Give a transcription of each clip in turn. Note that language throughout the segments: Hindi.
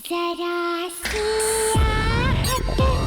जरा सी आहट होती है।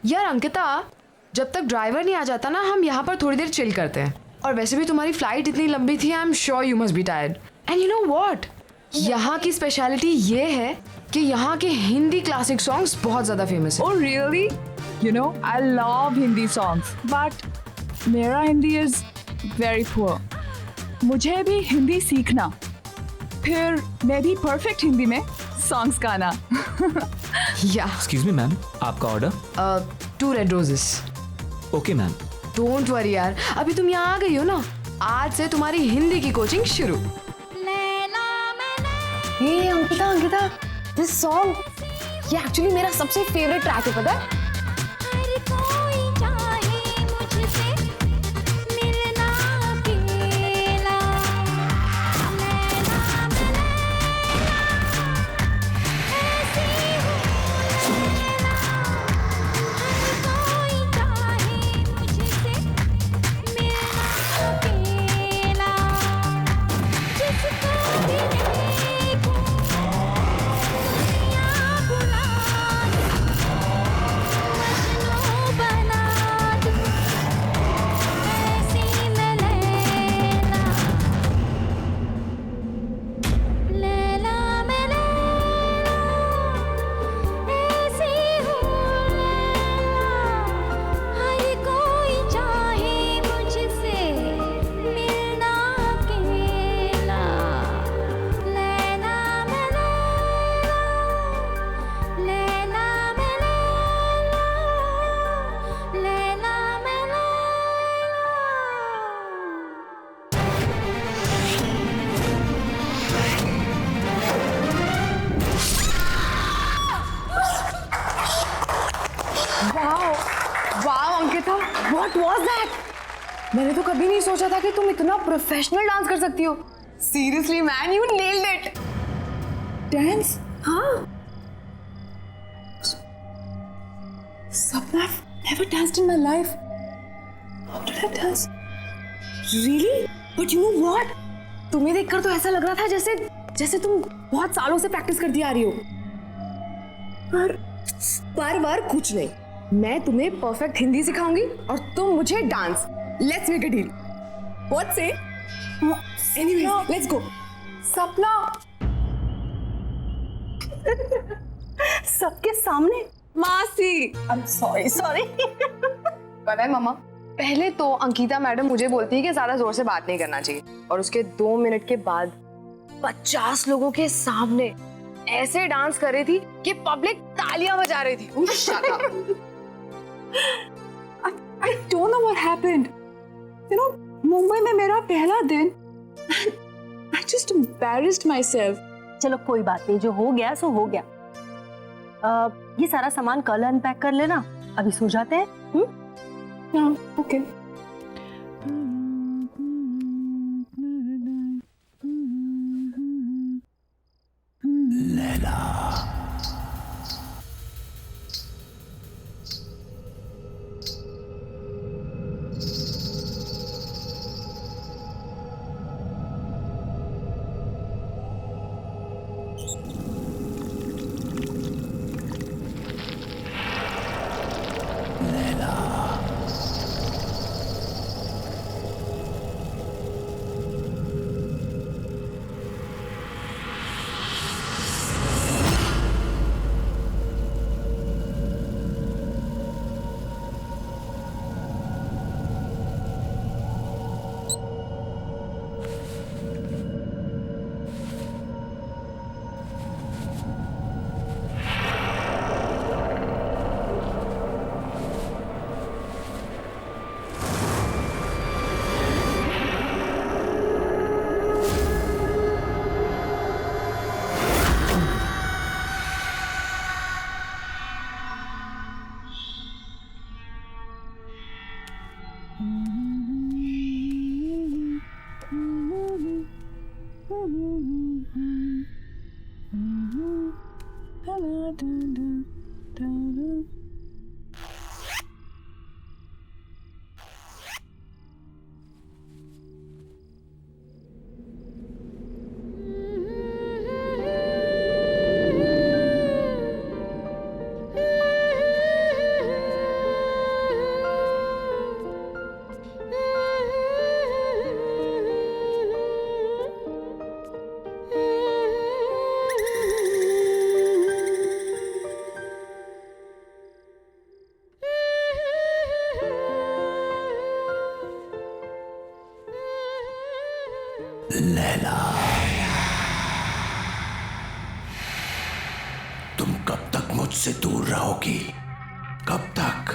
यार अंकिता, जब तक ड्राइवर नहीं आ जाता ना, हम यहाँ पर थोड़ी देर चिल करते हैं। और वैसे भी तुम्हारी फ्लाइट इतनी लंबी थी, I am sure you must be tired. And you know what, यहाँ की स्पेशलिटी ये है कि यहाँ के हिंदी क्लासिक सॉन्ग्स बहुत ज़्यादा फेमस है। Oh really? You know, I love Hindi songs, but मेरा हिंदी is very poor. मुझे भी हिंदी सीखना, फिर मैं भी परफेक्ट हिंदी में सॉन्ग्स गाना। या एक्सक्यूज मी मैम, आपका order? 2 red roses. Okay ma'am. Don't worry यार, अभी तुम यहाँ आ गई हो ना, आज से तुम्हारी हिंदी की कोचिंग शुरू। हे अंकिता, दिस सॉन्ग ये एक्चुअली मेरा सबसे फेवरेट ट्रैक है, पता है? What was that? मैंने तो कभी नहीं सोचा था कि तुम इतना प्रोफेशनल डांस कर सकती हो। Seriously man, you nailed it. Dance? हाँ। Sapna, I've never danced in my life. How did I dance? Really? But you know what? तुम्हें देखकर तो ऐसा लग रहा था जैसे तुम बहुत सालों से प्रैक्टिस करती आ रही हो। पर कुछ नहीं, मैं तुम्हें परफेक्ट हिंदी सिखाऊंगी और तुम मुझे dance. Let's make a deal. What say? Anyways, let's go. Sapna, सबके सामने? मासी, आई एम सॉरी। पता है मामा, पहले तो अंकिता मैडम मुझे बोलती है कि ज्यादा जोर से बात नहीं करना चाहिए, और उसके 2 मिनट के बाद 50 लोगों के सामने ऐसे डांस कर रही थी कि पब्लिक तालियां बजा रही थी। Shut up. I don't know what happened. You know, Mumbai में मेरा पहला दिन, I just embarrassed myself. चलो कोई बात नहीं, जो हो गया सो हो गया। ये सारा सामान कल अनपैक कर लेना, अभी सो जाते हैं। ओके। लैला, तुम कब तक मुझसे दूर रहोगी? कब तक?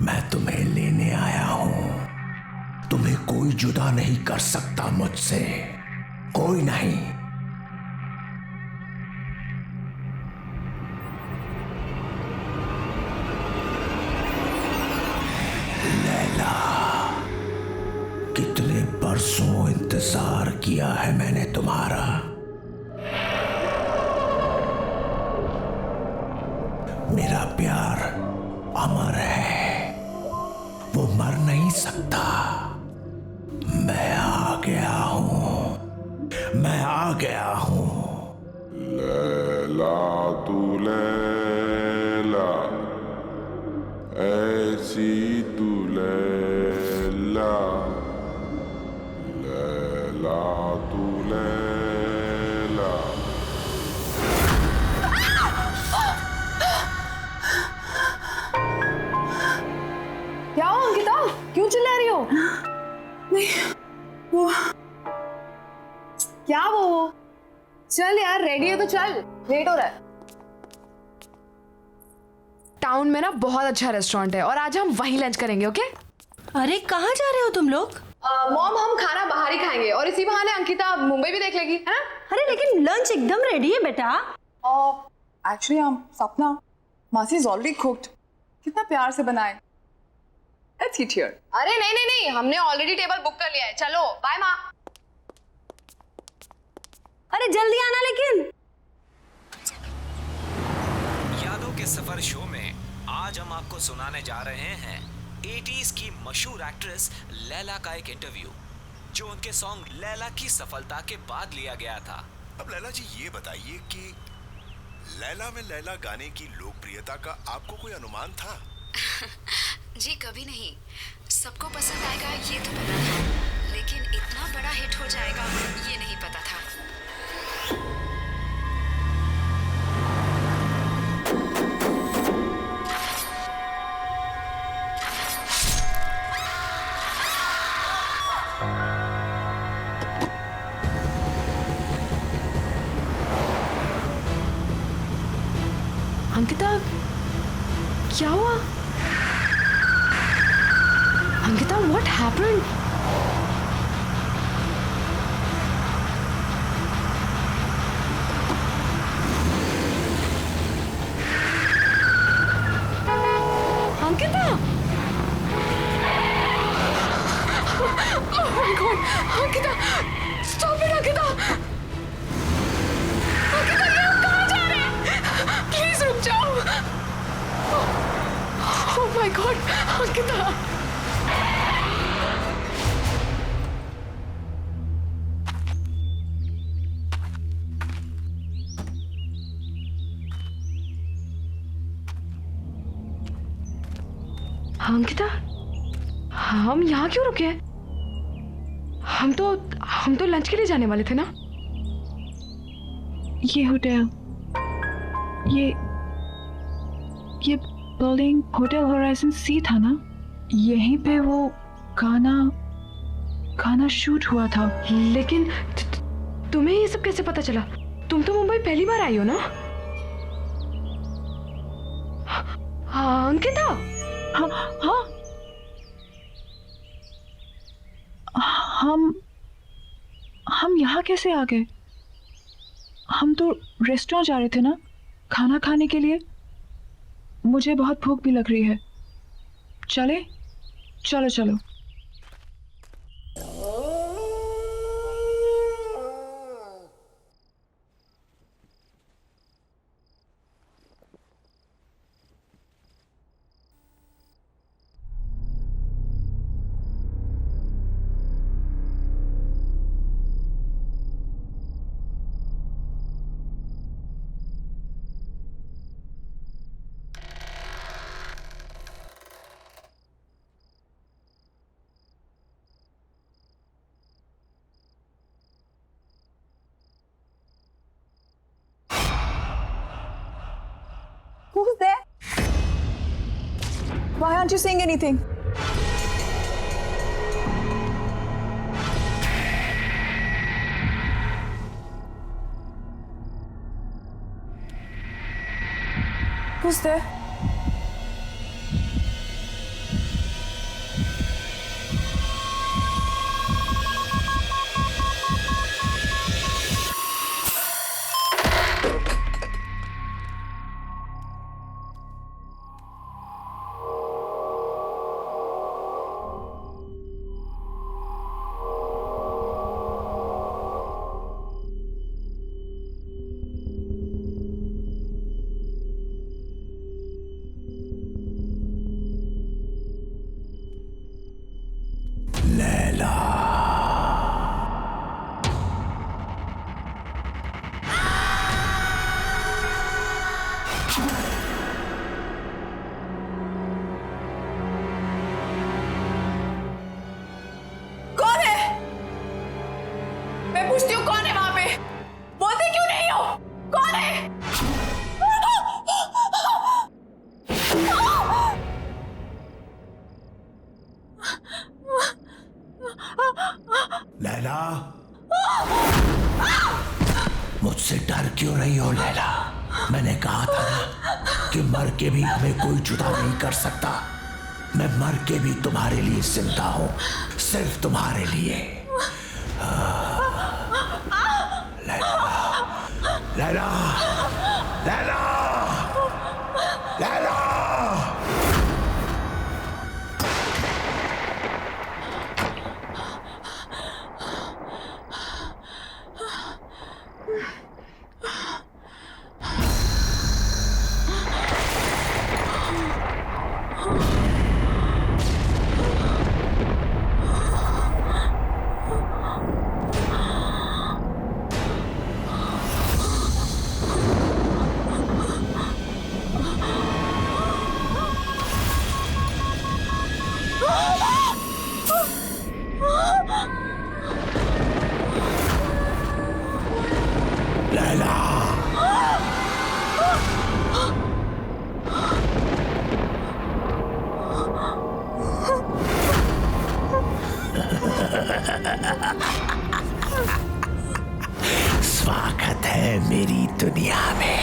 मैं तुम्हें लेने आया हूं। तुम्हें कोई जुदा नहीं कर सकता मुझसे, कोई नहीं। लैला, कितने बरसों इंतजार किया है मैंने तुम्हारा। मेरा प्यार अमर है, वो मर नहीं सकता। मैं आ गया हूं, मैं आ गया हूं। लैला तू लैला, ऐसी तू लैला, लैला तू लैला। क्या हो अंकिता, क्यों चिल्ला रही हो? नहीं, वो क्या वो? चल यार, रेडी है तो चल, लेट हो रहा है। टाउन में ना बहुत अच्छा रेस्टोरेंट है और आज हम वहीं लंच करेंगे, ओके? अरे कहाँ जा रहे हो तुम लोग? मॉम, हम खाना बाहर ही खाएंगे और इसी बहाने अंकिता मुंबई भी देख लेगी, है ना? अरे लेकिन लंच एकदम रेडी है बेटा। एक्चुअली सपना, मासी इज ऑलरेडी कुक्ड। कितना प्यार से बनाए। Let's eat here. अरे नहीं नहीं नहीं, हमने ऑलरेडी टेबल बुक कर लिया है। चलो बाय माँ। अरे जल्दी आना लेकिन। यादों के सफर शो में आज हम आपको सुनाने जा रहे हैं 80s की मशहूर एक्ट्रेस लैला का एक इंटरव्यू, जो उनके सॉन्ग लैला की सफलता के बाद लिया गया था। अब लैला जी ये बताइए कि लैला में लैला गाने की लोकप्रियता का आपको कोई अनुमान था? जी कभी नहीं। सबको पसंद आएगा ये तो पता था, लेकिन इतना बड़ा हिट हो जाएगा ये नहीं पता था। अंकिता, क्या हुआ? Ankita, what happened? Ankita, stop it Ankita. Ankita, ये हम कहाँ जा रहे हैं? प्लीज रुक जाओ। Oh my God, Ankita. Ankita, हम यहाँ क्यों रुके हैं? हम तो लंच के लिए जाने वाले थे ना। ये होटल, ये बिल्डिंग होटल होराइजन सी था ना? यहीं पे वो गाना शूट हुआ था। लेकिन तुम्हें ये सब कैसे पता चला? तुम तो मुंबई पहली बार आई हो ना? हाँ अंकिता। हाँ हाँ, हम यहाँ कैसे आ गए? हम तो रेस्टोरेंट जा रहे थे ना, खाना खाने के लिए। मुझे बहुत भूख भी लग रही है। चले? चलो चलो। Who's there? Why aren't you saying anything? Who's there? पूछती हूँ कौन है वहां पे? बोलते क्यों नहीं हो? कौन है? लैला, मुझसे डर क्यों रही हो लैला? मैंने कहा था ना कि मर के भी हमें कोई जुदा नहीं कर सकता। मैं मर के भी तुम्हारे लिए जिंदा हूं, सिर्फ तुम्हारे लिए। लैला, लैला, लैला। स्वागत है मेरी दुनिया में।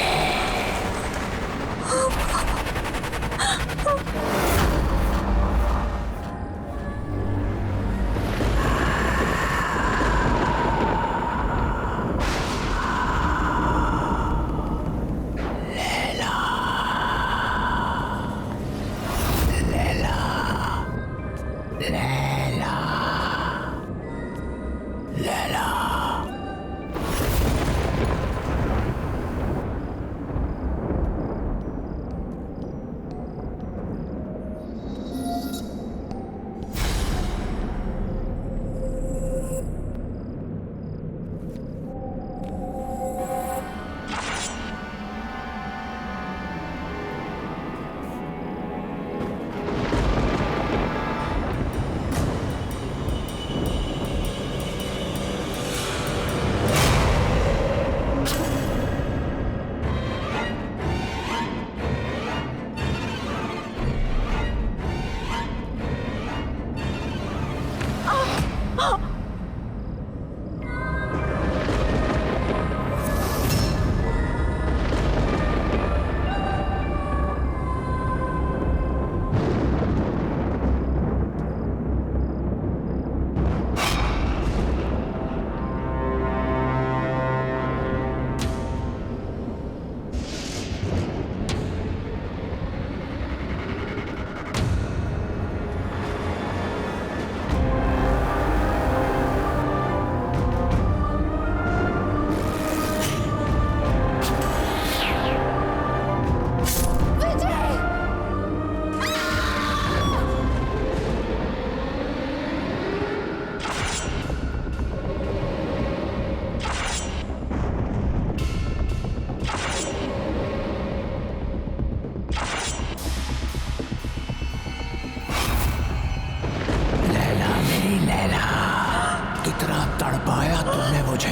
तुमने मुझे।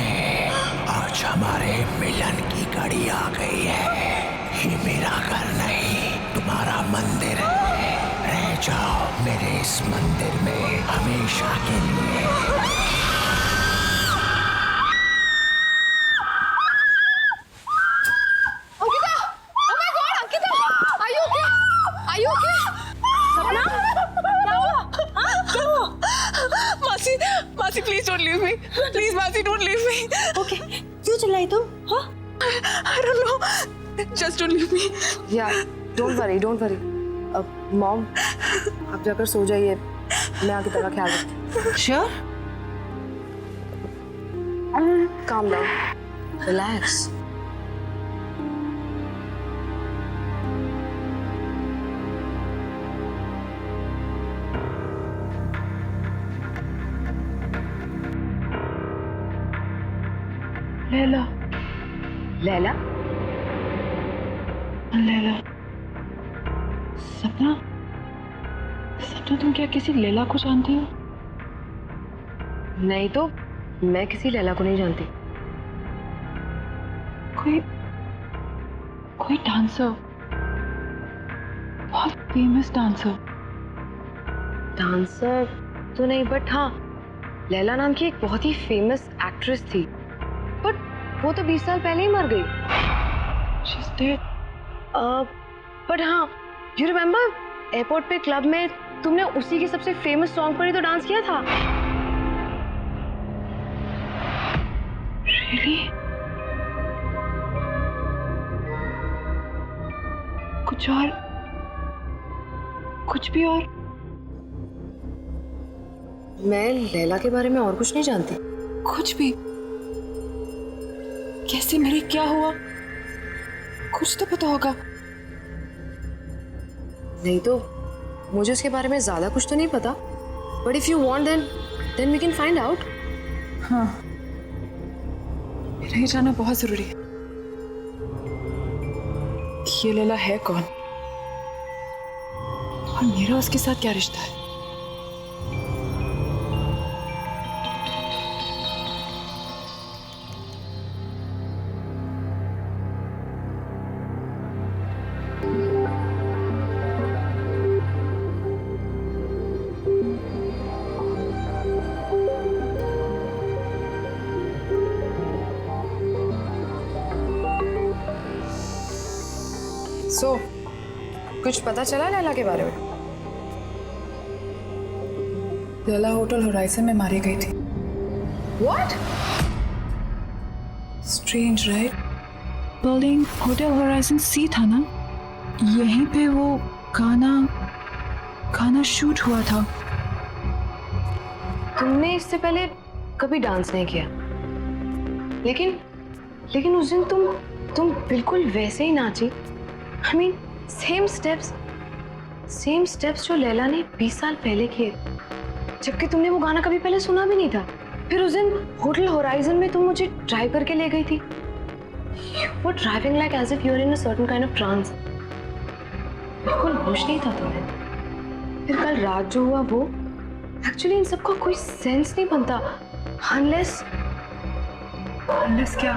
आज हमारे मिलन की घड़ी आ गई है। ये मेरा घर नहीं, तुम्हारा मंदिर है। रह जाओ मेरे इस मंदिर में हमेशा के लिए। मासी, मासी please don't leave me, please मासी डोंट लीव मी। ओके, क्यों चिल्लाई तुम? हाँ? I don't know, just don't leave me. या डोंट वरी, डोंट वरी। अब मॉम आप जाकर सो जाइए, मैं आगे तेरा ख्याल रखती हूँ। Sure? Calm down, relax. Laila, Laila, Laila, सपना, सपना तुम क्या किसी लैला को जानती हो? नहीं तो मैं किसी लैला को नहीं जानती। कोई डांसर, बहुत फेमस डांसर। डांसर तो नहीं, बट हाँ लैला नाम की एक बहुत ही फेमस एक्ट्रेस थी, बट वो तो 20 साल पहले ही मर गई। She's dead. बट हाँ, यू रिमेम्बर एयरपोर्ट पे क्लब में तुमने उसी के सबसे फेमस सॉन्ग पर ही तो डांस किया था। Really? कुछ भी और? मैं लैला के बारे में और कुछ नहीं जानती। कुछ भी? कैसे मरी, क्या हुआ? कुछ तो पता होगा। नहीं तो मुझे उसके बारे में ज्यादा कुछ तो नहीं पता, but if you want then we can find out. हाँ, मेरा ये जानना बहुत जरूरी है कि ये लैला है कौन और मेरा उसके साथ क्या रिश्ता है। सो कुछ पता चला लैला के बारे में? लैला होटल होराइजन में मारी गई थी। What? Strange right? Building hotel Horizon सी था ना, यहीं पे वो गाना शूट हुआ था। तुमने इससे पहले कभी डांस नहीं किया, लेकिन उस दिन तुम बिल्कुल वैसे ही नाची। I mean, सेम स्टेप्स जो लैला ने 20 साल पहले किए, जबकि तुमने वो गाना कभी पहले सुना भी नहीं था। फिर उस दिन होटल होराइजन में तुम मुझे ड्राइव करके ले गई थी। You were driving like as if you were in a certain kind of trance. बिल्कुल होश नहीं था तुम्हें। फिर कल रात जो हुआ वो, एक्चुअली इन सबका कोई सेंस नहीं बनता unless क्या?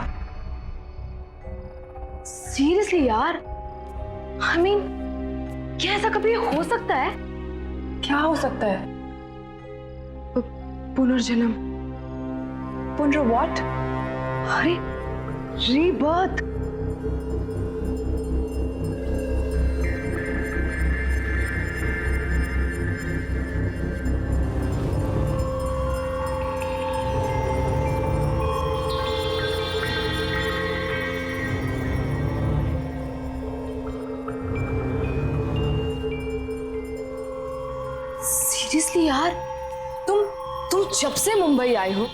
सीरियसली यार, I mean, क्या ऐसा कभी हो सकता है? क्या हो सकता है? पुनर्जन्म। व्हाट? अरे रीबर्थ। सीरियसली यार, तुम जब से मुंबई आई हो,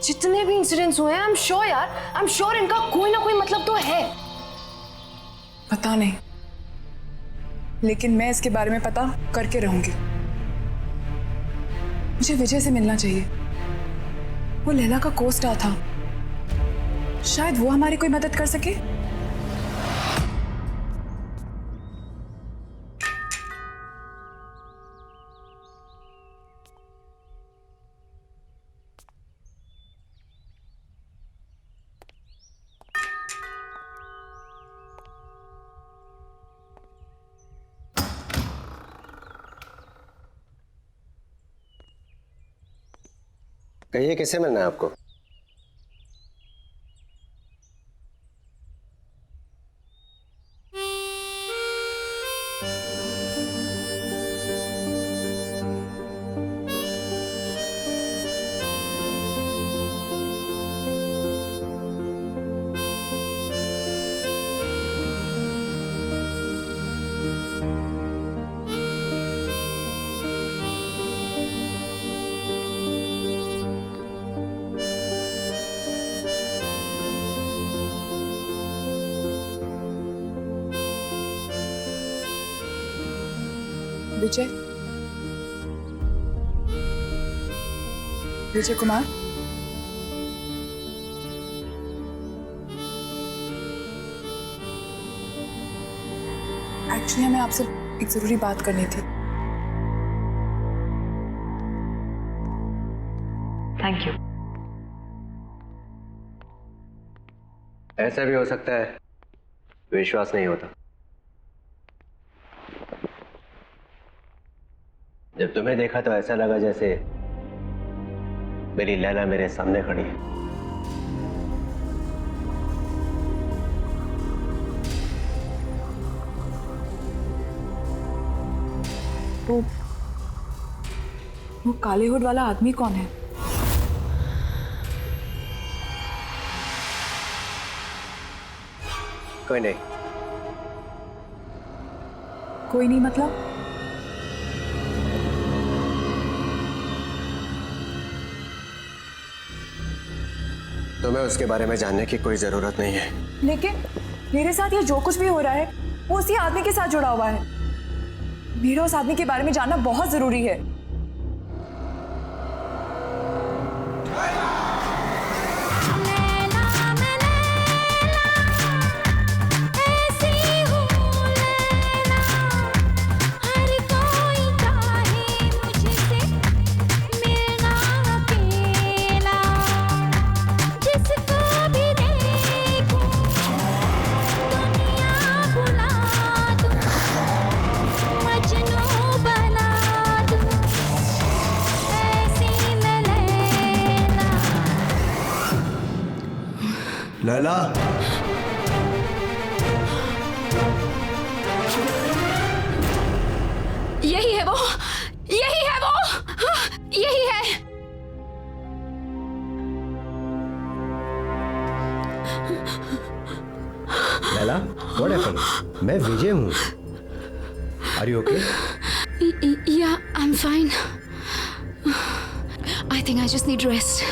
जितने भी इंसिडेंट्स हुए हैं, आई एम श्योर इनका कोई ना कोई मतलब तो है। पता नहीं, लेकिन मैं इसके बारे में पता करके रहूंगी। मुझे विजय से मिलना चाहिए। वो लैला का को-स्टार था, शायद वो हमारी कोई मदद कर सके। कहिए किससे मिलना है आपको? विजय, विजय कुमार, एक्चुअली हमें आपसे एक जरूरी बात करनी थी। Thank you. ऐसा भी हो सकता है विश्वास नहीं होता। जब तुम्हें देखा तो ऐसा लगा जैसे मेरी लैला मेरे सामने खड़ी है। वो काले हुड वाला आदमी कौन है? कोई नहीं। कोई नहीं मतलब? तुम्हें उसके बारे में जानने की कोई जरूरत नहीं है। लेकिन मेरे साथ ये जो कुछ भी हो रहा है वो उसी आदमी के साथ जुड़ा हुआ है। मेरा उस आदमी के बारे में जानना बहुत जरूरी है। लैला, यही है वो, यही है वो, यही है। Laila, what happened? मैं विजय हूँ। Are you okay? Yeah, I'm fine. I think I just need rest.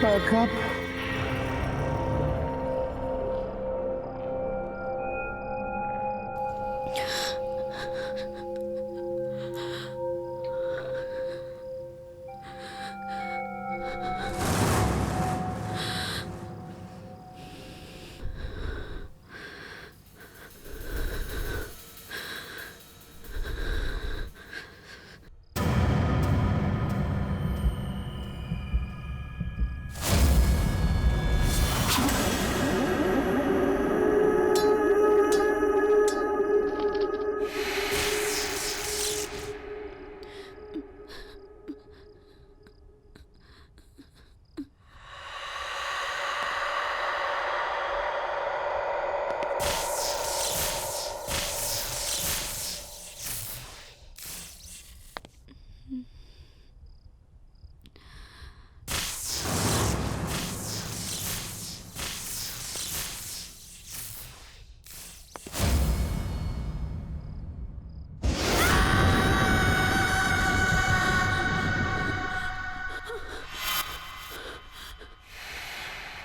Back up.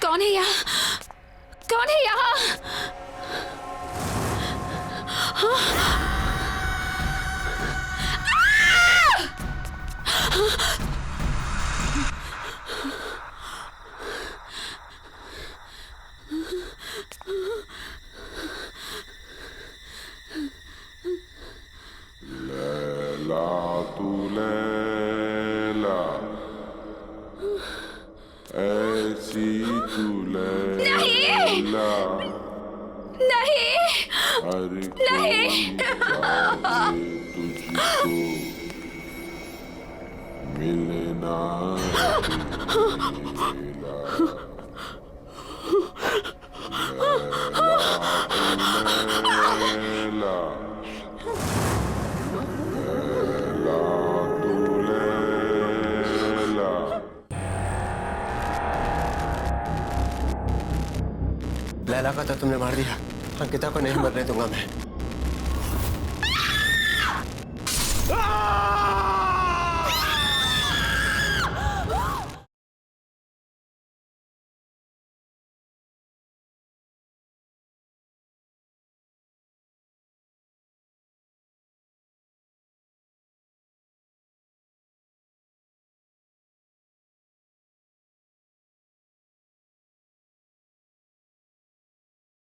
कौन है यहाँ? कौन है यहाँ? लैला तू लैला, ऐसी तू लैला, नहीं, हर कोई चाहे तुझको, लैला का तो तुमने मार दिया, अंकिता को नहीं मरने दूंगा मैं।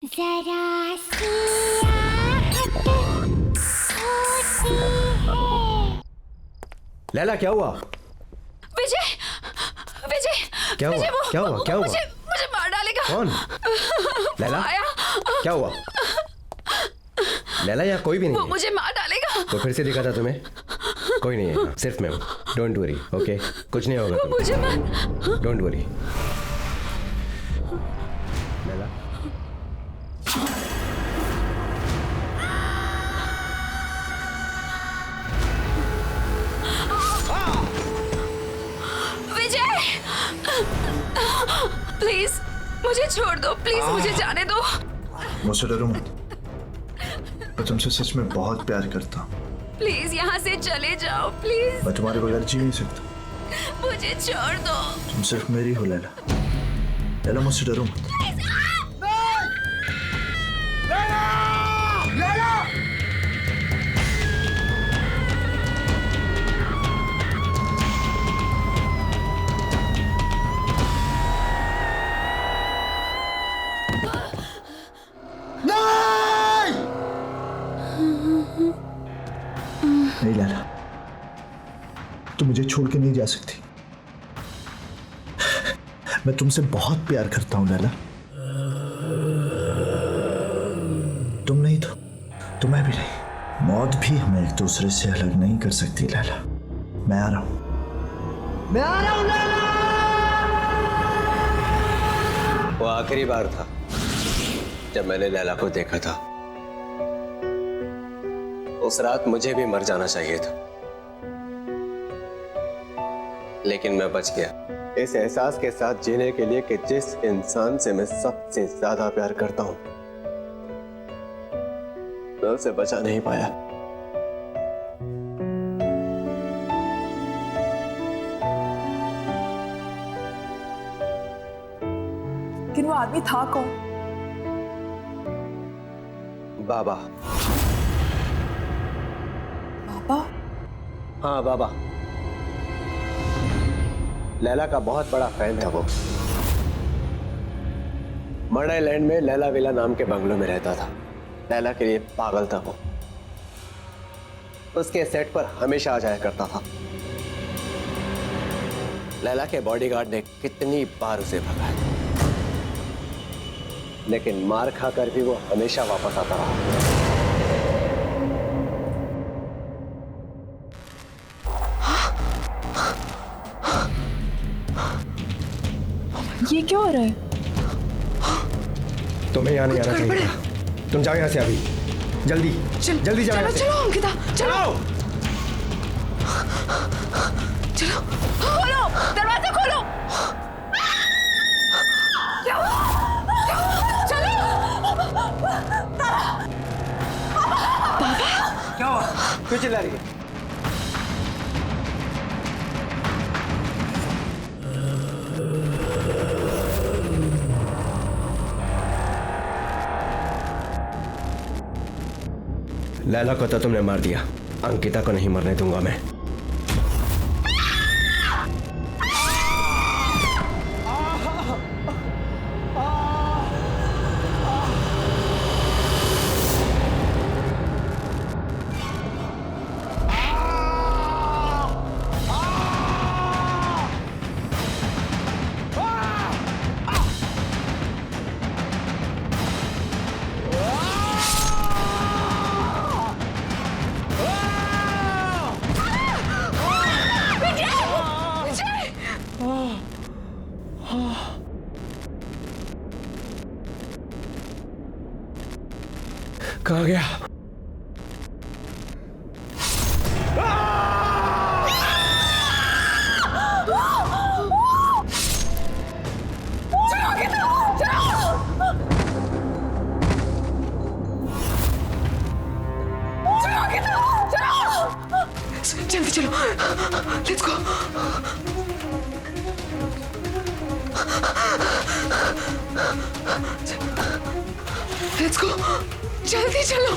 जरा सी आहट होती है। लैला क्या हुआ? विजय, विजय, क्या हुआ? विजय, क्या हुआ? क्या हुआ? मुझे मार डालेगा। कौन? लैला? आया। क्या हुआ? लैला यहाँ कोई भी नहीं वो है। मुझे मार डालेगा। तो फिर से दिखा था तुम्हें? कोई नहीं है, सिर्फ मैं हूँ। Don't worry, okay? कुछ नहीं होगा तुम्हें। मुझे मार। Don't worry. Laila? Vijay, please मुझे छोड़ दो, प्लीज मुझे जाने दो। मुझसे डरो मत, मैं तुमसे सच में बहुत प्यार करता हूँ। प्लीज यहाँ से चले जाओ, प्लीज। मैं तुम्हारे बगैर जी नहीं सकता। मुझे छोड़ दो। तुम सिर्फ मेरी हो लैला। लैला मुझसे डरो मत। नहीं लैला, तुम मुझे छोड़ के नहीं जा सकती। मैं तुमसे बहुत प्यार करता हूं लैला। तुम नहीं तो मैं भी नहीं। मौत भी हमें एक दूसरे से अलग नहीं कर सकती लैला। मैं आ रहा हूं, मैं आ रहा हूं लैला। वो आखिरी बार था जब मैंने लैला को देखा था। उस रात मुझे भी मर जाना चाहिए था, लेकिन मैं बच गया इस एहसास के साथ जीने के लिए कि जिस इंसान से मैं सबसे ज्यादा प्यार करता हूं, मैं उसे बचा नहीं पाया। लेकिन वो आदमी था कौन? बाबा। बाबा? हाँ बाबा। लैला का बहुत बड़ा फैन था वो। मर्ड आइलैंड में लैला विला नाम के बंगलों में रहता था। लैला के लिए पागल था वो। उसके सेट पर हमेशा आ जाया करता था। लैला के बॉडीगार्ड ने कितनी बार उसे भगाया, लेकिन मार खाकर भी वो हमेशा वापस आता रहा। ये क्या हो रहा है? तुम्हें यहाँ नहीं आना चाहिए था। तुम जाओ यहाँ से अभी, जल्दी जल्दी जाओ यहाँ से। चलो अंकिता, चलो चलो। खोलो, दरवाजा खोलो। क्या हुआ? चलो। क्या हुआ? क्यों चिल्ला रही है? लैला को तो तुमने मार दिया, अंकिता को नहीं मरने दूंगा मैं। कहाँ गया? जल्दी चलो, लेट्स गो। लेट्स गो, जल्दी चलो।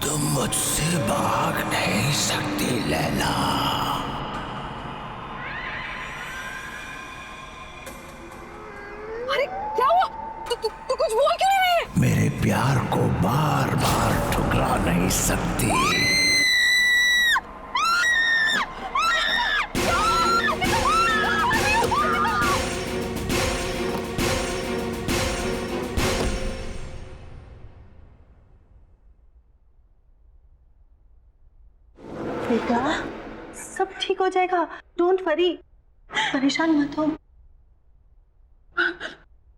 तुम मुझसे भाग नहीं सकती लैला। अरे क्या हुआ? तू कुछ बोल क्यों नहीं रही है? मेरे प्यार को बार बार ठुकरा नहीं सकती। बेटा सब ठीक हो जाएगा, डोंट वरी, परेशान मत हो।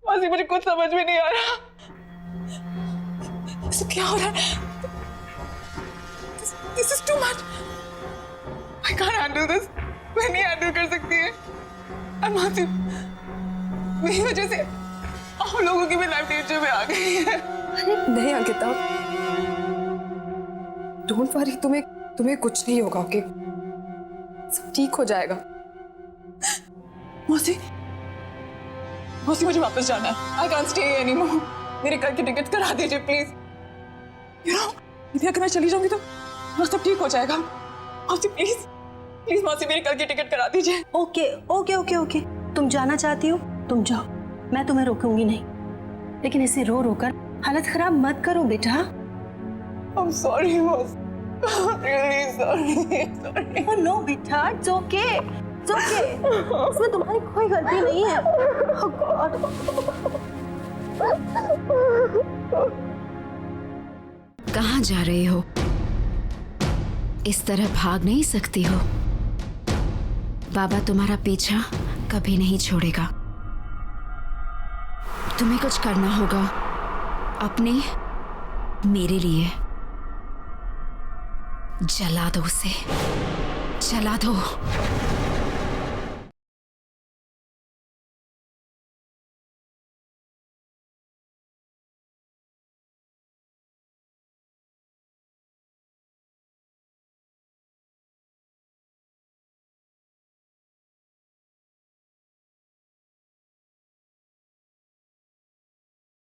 मासी मुझे कुछ समझ में नहीं आ रहा, सब क्या हो रहा है? This is too much. I can't handle this. मैं नहीं हैंडल कर सकती है। और मासी मेरी वजह से आप लोगों की भी लाइफ डेंजर में आ गई है। नहीं अंकिता, डोंट वरी, तुम्हें कुछ नहीं होगा, ओके? सब ठीक हो जाएगा। मौसी मुझे वापस जाना है। I can't stay anymore. मेरे घर की टिकट करा दीजिए प्लीज। You know, यदि अगर मैं चली जाऊंगी तो सब ठीक हो जाएगा। मौसी प्लीज मौसी मेरे घर की टिकट करा दीजिए। ओके, तुम जाना चाहती हो तुम जाओ, मैं तुम्हें रोकूंगी नहीं, लेकिन इसे रो रो कर हालत खराब मत करो बेटा। I'm sorry मौसी, really sorry. Oh no बेटा, it's okay. इसमें तुम्हारी कोई गलती नहीं है। Oh God. कहाँ जा रहे हो? इस तरह भाग नहीं सकती हो। बाबा तुम्हारा पीछा कभी नहीं छोड़ेगा। तुम्हें कुछ करना होगा अपने, मेरे लिए। जला दो उसे, जला दो।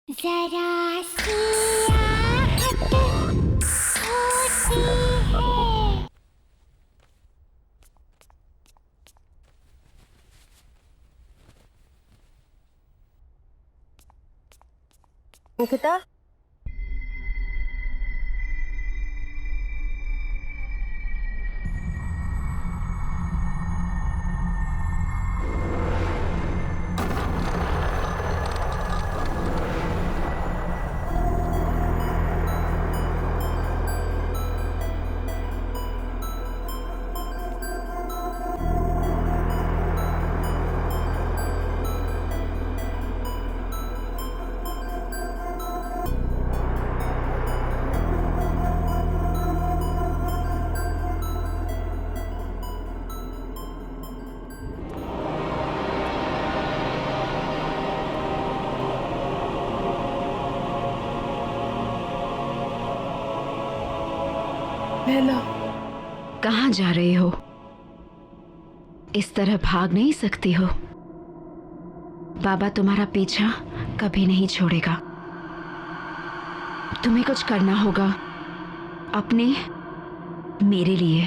जरा सी आहट होती है। अंकिता, लैला, कहाँ जा रहे हो? इस तरह भाग नहीं सकती हो। बाबा तुम्हारा पीछा कभी नहीं छोड़ेगा। तुम्हें कुछ करना होगा अपने, मेरे लिए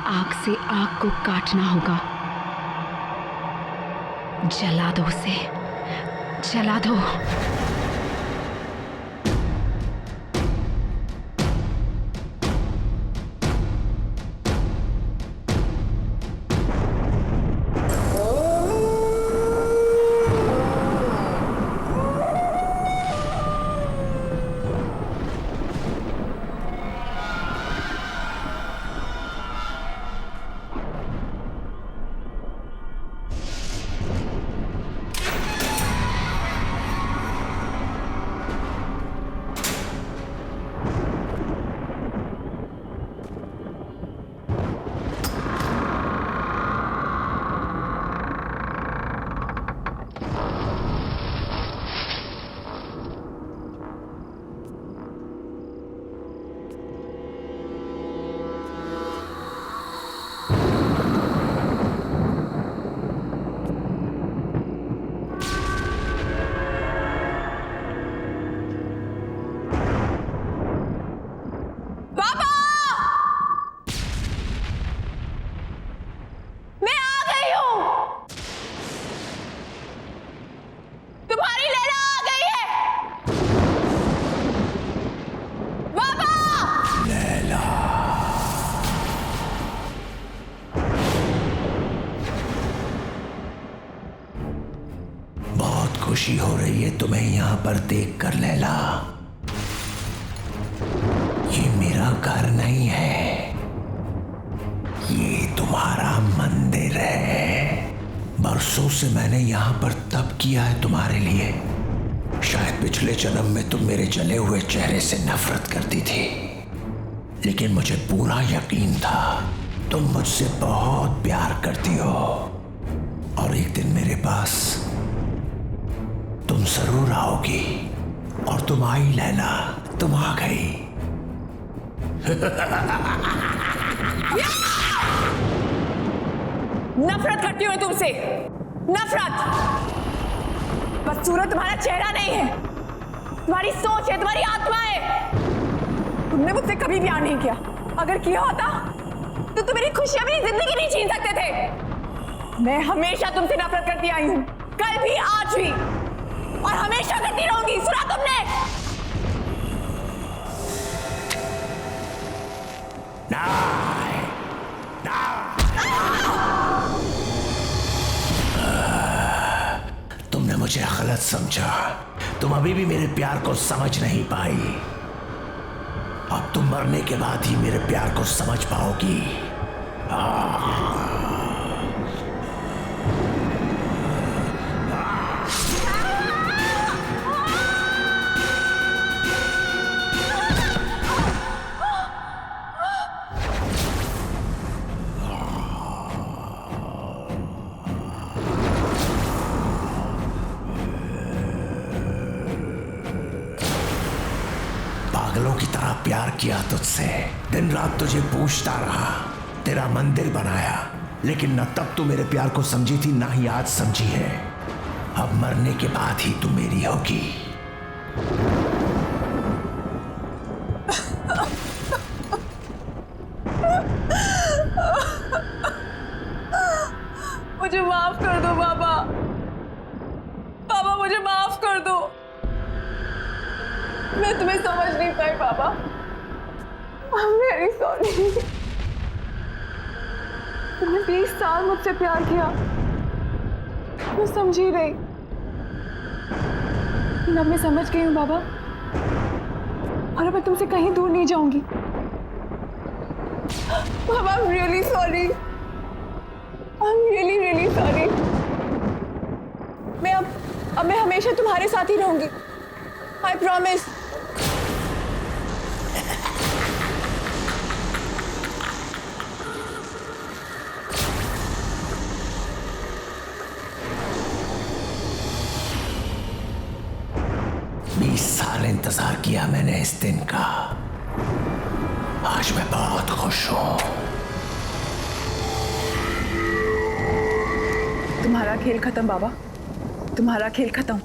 आग से आग को काटना होगा। जला दो उसे, जला दो। खुशी हो रही है तुम्हें यहां पर देखकर लैला। ये मेरा घर नहीं है, ये तुम्हारा मंदिर है। बरसों से मैंने यहां पर तप किया है तुम्हारे लिए। शायद पिछले जन्म में तुम मेरे जले हुए चेहरे से नफरत करती थी, लेकिन मुझे पूरा यकीन था तुम मुझसे बहुत प्यार करती हो और एक दिन मेरे पास तुम जरूर आओगी। और तुम आई लैला, तुम आ गई। नफरत करती हूँ तुमसे, नफरत। बदसूरत तुम्हारा चेहरा नहीं है, तुम्हारी सोच है, तुम्हारी आत्मा है। तुमने मुझसे कभी प्यार नहीं किया। अगर किया होता तो तुम मेरी खुशियां, मेरी जिंदगी नहीं छीन सकते थे। मैं हमेशा तुमसे नफरत करती आई हूं, कल भी, आज भी, और हमेशा करती रहूंगी। सुना तुमने? तुमने मुझे गलत समझा। तुम अभी भी मेरे प्यार को समझ नहीं पाई। अब तुम मरने के बाद ही मेरे प्यार को समझ पाओगी। पागलों की तरह प्यार किया तुझसे, दिन रात तुझे पूछता रहा, तेरा मंदिर बनाया, लेकिन न तब तू मेरे प्यार को समझी थी, ना ही आज समझी है। अब मरने के बाद ही तू मेरी होगी। मुझे माफ कर दो बाबा। बाबा मुझे माफ कर दो। मैं तुम्हें समझ नहीं पाई बाबा। I'm very sorry। तुमने 20 साल मुझसे प्यार किया, मैं समझी रही। अब मैं समझ गई हूँ बाबा, और अब मैं तुमसे कहीं दूर नहीं जाऊंगी। बाबा I'm really sorry। I'm really really sorry। मैं हमेशा तुम्हारे साथ ही रहूंगी। I promise। इंतजार किया मैंने इस दिन का। आज मैं बहुत खुश हूं। तुम्हारा खेल खत्म बाबा, तुम्हारा खेल खत्म।